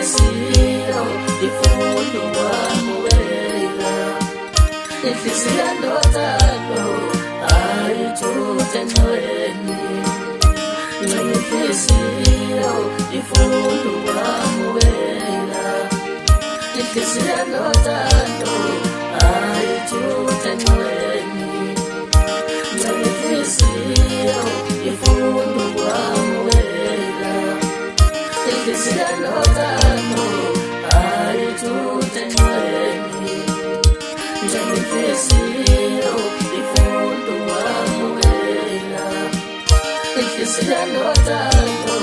inhliziyo ifuna ukwamukela, inhliziyo nothando ayithuthe engcweni, inhliziyo ifuna ukwamukela, inhliziyo nothando ayithuthe engcweni, inhliziyo ifuna ukwamukela, inhliziyo nothando ayithuthe engcweni, inhliziyo ifuna ukwamukela, inhliziyo nothando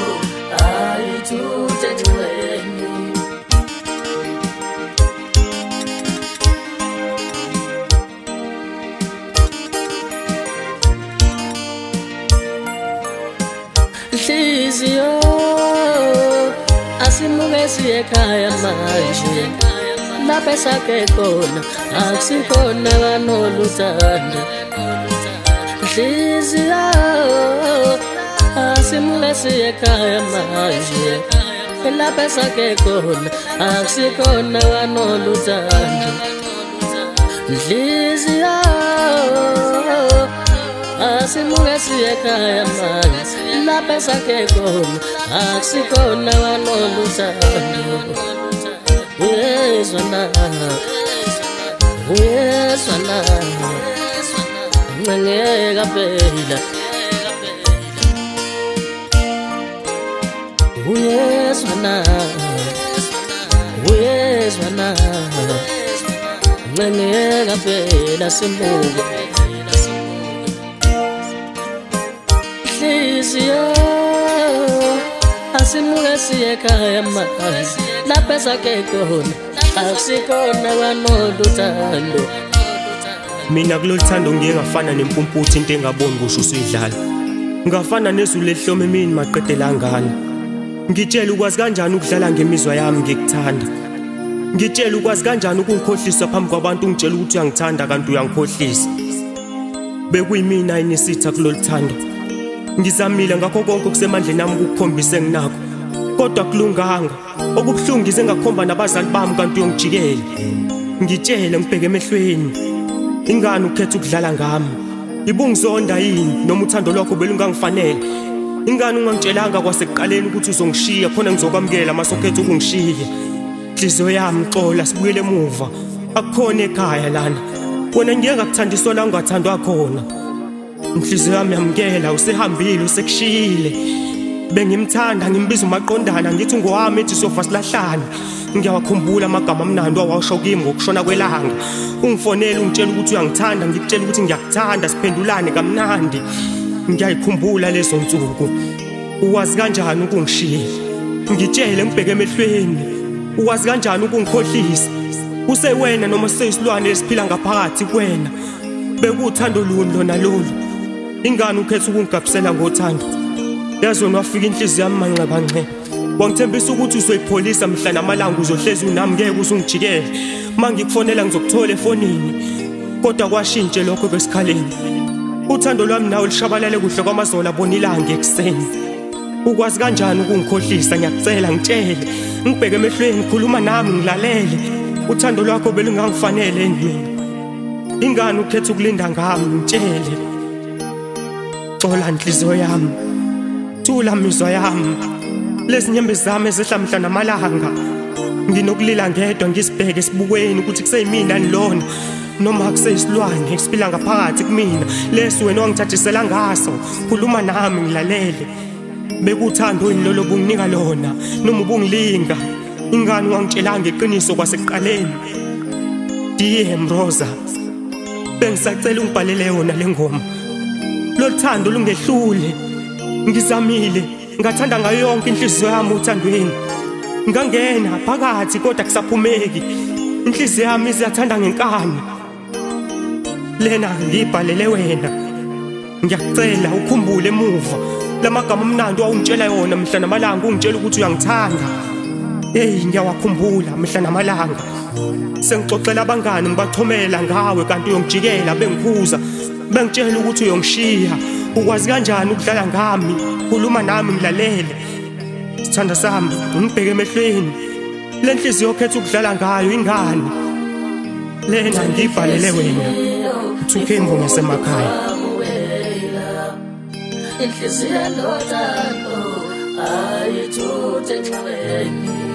ayithuthe engcweni. Inhliziyo asimuke siye ekhaya manje, lapha esakhe khona akusikhona kanoluthando. Inhliziyo asimuke siye ekhaya manje, lapha esakhe khona akusikhona kanoluthando. Inhliziyo asimuke siye ekhaya manje, lapha esakhe khona akusikhona kanoluthando. Uyezwa na, uyezwa na, ngeke phela, uyezwa na, uyezwa na, ngeke phela simuke. Inhliziyo asimuke siye ekhaya manje, lapha esakhe khona akusikhona kanoluthando. Mina kulolu thando ngiye ngafana nempumputhi into engaboni kusho usuyidlala, ngafana nezulu ehlome emini maqedela ngala. Ngitshela ukwazi kanjani ukudlala ngemizwa yami ngikuthanda, ngitshela ukwazi kanjani ukungikhohlisa phambi kwabantu, ungitshela ukuthi uyangithanda kanti uyangikhohlisa. Bekuyimina inisitha kulolu thando, ngizamile ngakho konke okusemandleni nami ukukhombisa enginakho, kodwa kulunganga. Okubuhlungu ngize ngakhomba nabazali bami kanti uyongijikela. Ngitshele ngibheke emehlweni, ingani ukhetha ukudlala ngami? Ibungizonda yini noma uthando lwakho belungangifanele? Ingani ungangitshelanga kwasekuqaleni ukuthi uzongishiya khona ngizokwamukela masokhetha ukungishiya? Inhliziyo yami xola, sibuyele emuva, akukhona ekhaya lana. Wena ngiye ngakuthandiswa la ungathandwa khona. Inhliziyo yami yamukela, usehambile usekushiyile. Bengimthanda ngimbiza umaqondana ngithi ngowami ethi sofa silahlana. Ngiyawakhumbula amagama amnandi owawasho kimi ngokushona kwelanga. Ungifonela ungitshela ukuthi uyangithanda, ngikutshela ukuthi ngiyakuthanda, siphendulane kamnandi. Ngiyayikhumbula lezo nsuku. Uwazi kanjani ukungishiya? Ngitshele ngibheke emehlweni, uwazi kanjani ukungikhohlisa? Usewena noma seyisilwane esiphila ngaphakathi kuwena? Bekuthando luni lona lolu? Ingani ukhetha ukungigabisela ngothando? Yazona wafika inhliziyo yami manxebanxe, wangithembisa ukuthi uzoyipholisa mhla namalanga uzohlezi unami ngeke uzungijikele. Mangikufonela ngizokuthola efonini, kodwa kwashintshe lokho kwesikhaleni. Uthando lwami nawe lishabalale kuhle kwamazola bonilanga ekuseni. Ukwazi kanjani ukungikhohlisa? Ngiyakucela ngitshele, ngibheke emehlweni, khuluma nami ngilalele. Uthando lwakho belungangifanele endweni. Ingani ukhetha ukulinda ngami? Ngitshele. Xola inhliziyo yami, thula imizwa yami, lezi nyembezi zami ezehla mhla namalanga. Nginokulila ngedwa ngisibheke esibukweni ukuthi kuseyimina nilona noma kuseyisilwane esiphila ngaphakathi kumina. Lesi wena wangithathisela ngaso, khuluma nami ngilalele. Bekuthando yini lolo bunginika lona noma ubungilinga? Ingani wangitshelanga iqiniso kwasekuqaleni? DM Rosa, bengisacela ungibhalele yona le ngoma. Lo thando lungehlule, ngizamile ngathanda ngayo yonke inhliziyo yami uthandweni. Ngangena phakathi kodwa kusaphumeki, inhliziyo yami iyathanda ngenkani. Lena ngibhalele wena, ngiyakucela ukhumbule emuva lamagama amnandi owawungitshela yona mhla namalanga, ungitshela ukuthi uyangithanda. Hey, ngiyawakhumbula mhla namalanga. Sengixoxela abangani ngibathomela ngawe kanti uyongijikela bengikhuza, bengitshela ukuthi uyongishiya. Ukwazi kanjani ukudlala ngami? Khuluma nami ngilalele. Sithanda sami, ungibheke emehlweni, Le nhliziyo okhetha ukudlala ngayo ingane lena ngibhalele wena Thukembo ngasemakhaya inhliziyo nothando ayithuthe enxebeni